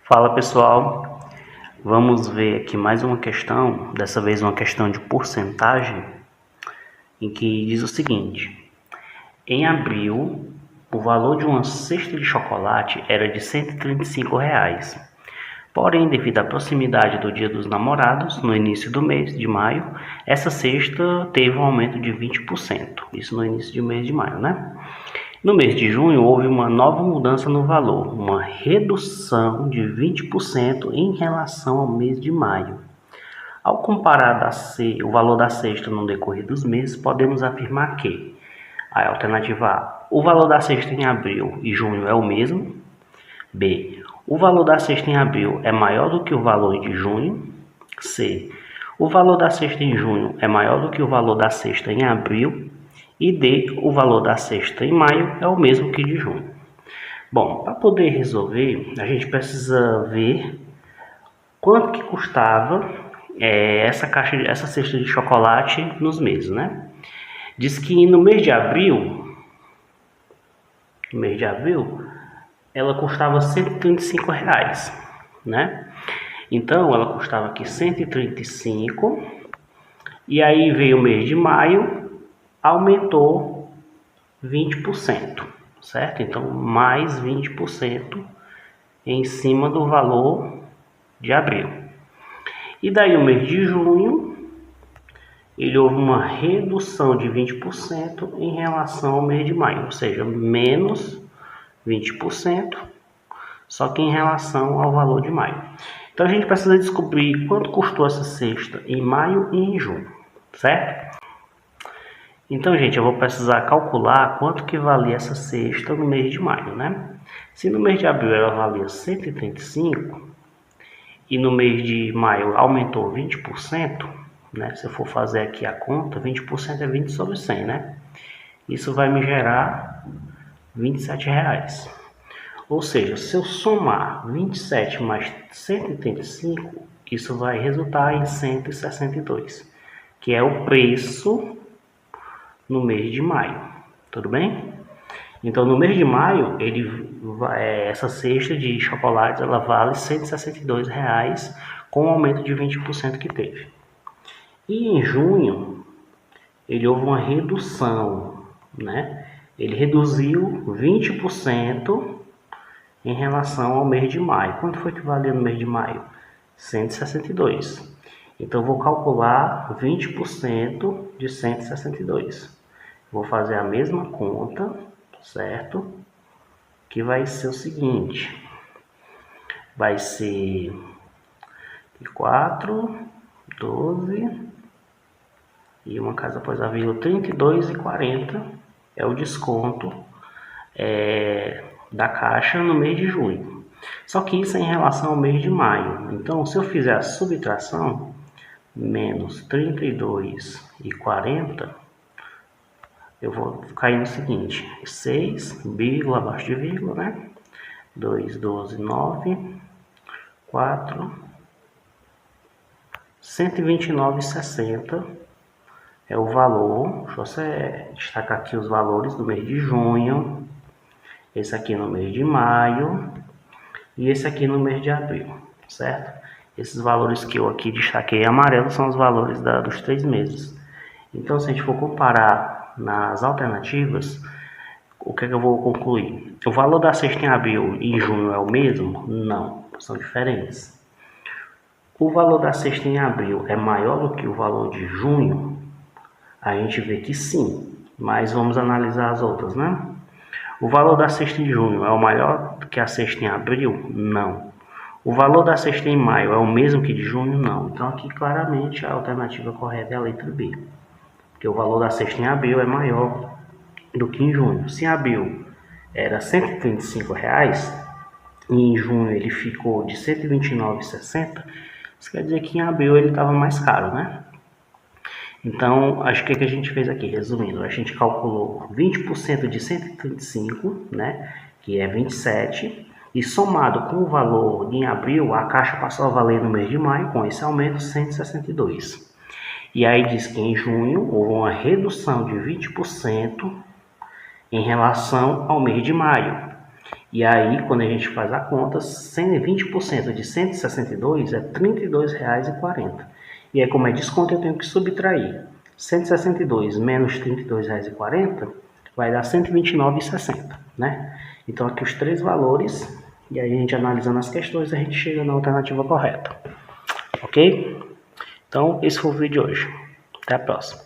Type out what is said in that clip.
Fala pessoal, vamos ver aqui mais uma questão, dessa vez uma questão de porcentagem, em que diz o seguinte: em abril, o valor de uma cesta de chocolate era de R$ 135. Porém, devido à proximidade do Dia dos Namorados, no início do mês de maio, essa cesta teve um aumento de 20%. Isso no início do mês de maio, né? No mês de junho, houve uma nova mudança no valor, uma redução de 20% em relação ao mês de maio. Ao comparar o valor da cesta no decorrer dos meses, podemos afirmar que a alternativa A, o valor da cesta em abril e junho é o mesmo. B, o valor da cesta em abril é maior do que o valor de junho. C, o valor da cesta em junho é maior do que o valor da cesta em abril. E D, o valor da cesta em maio é o mesmo que de junho. Bom, para poder resolver, a gente precisa ver quanto que custava essa cesta de chocolate nos meses, né? Diz que no mês de abril, ela custava R$ 135, né? Então, ela custava aqui 135, e aí veio o mês de maio, aumentou 20%, certo? Então, mais 20% em cima do valor de abril. E daí o mês de junho, ele houve uma redução de 20% em relação ao mês de maio, ou seja, menos 20%, só que em relação ao valor de maio. Então a gente precisa descobrir quanto custou essa cesta em maio e em junho, certo? Então, gente, eu vou precisar calcular quanto que valia essa cesta no mês de maio, né? Se no mês de abril ela valia 135 e no mês de maio aumentou 20%, né? Se eu for fazer aqui a conta, 20% é 20 sobre 100, né? Isso vai me gerar R$ 27. Ou seja, se eu somar 27 mais 135, isso vai resultar em 162, que é o preço no mês de maio, tudo bem? Então, no mês de maio, essa cesta de chocolates ela vale R$ 162, com o aumento de 20% que teve. E em junho, ele houve uma redução, né? Ele reduziu 20% em relação ao mês de maio. Quanto foi que valeu no mês de maio? 162. Então, eu vou calcular 20% de 162. Vou fazer a mesma conta, certo? Que vai ser o seguinte. Vai ser 4, 12 e uma casa após a vírgula, 32,40 é o desconto da Caixa no mês de junho. Só que isso é em relação ao mês de maio. Então, se eu fizer a subtração, menos 32,40, eu vou cair no seguinte: 6, vírgula, abaixo de vírgula, né? 2, 12, 9, 4, 129,60 é o valor. Deixa eu destacar aqui os valores do mês de junho, esse aqui no mês de maio e esse aqui no mês de abril, certo? Esses valores que eu aqui destaquei em amarelo são os valores dos 3 meses. Então, se a gente for comparar nas alternativas, o que é que eu vou concluir? O valor da cesta em abril e em junho é o mesmo? Não, são diferentes. O valor da cesta em abril é maior do que o valor de junho? A gente vê que sim, mas vamos analisar as outras, né? O valor da cesta em junho é o maior do que a cesta em abril? Não. O valor da cesta em maio é o mesmo que de junho? Não. Então aqui claramente a alternativa correta é a letra B, porque o valor da cesta em abril é maior do que em junho. Se em abril era R$ 135 e em junho ele ficou de R$ 129,60, isso quer dizer que em abril ele estava mais caro, né? Então, acho que o que a gente fez aqui, resumindo, a gente calculou 20% de 135, né, que é 27, e somado com o valor em abril, a Caixa passou a valer no mês de maio, com esse aumento, 162. E aí diz que em junho houve uma redução de 20% em relação ao mês de maio. E aí, quando a gente faz a conta, 20% de 162 é R$ 32,40. E aí, como é desconto, eu tenho que subtrair. 162 menos R$ 32,40 vai dar R$ 129,60, né? Então, aqui os três valores, e aí a gente analisando as questões, a gente chega na alternativa correta. Ok? Então, esse foi o vídeo de hoje. Até a próxima.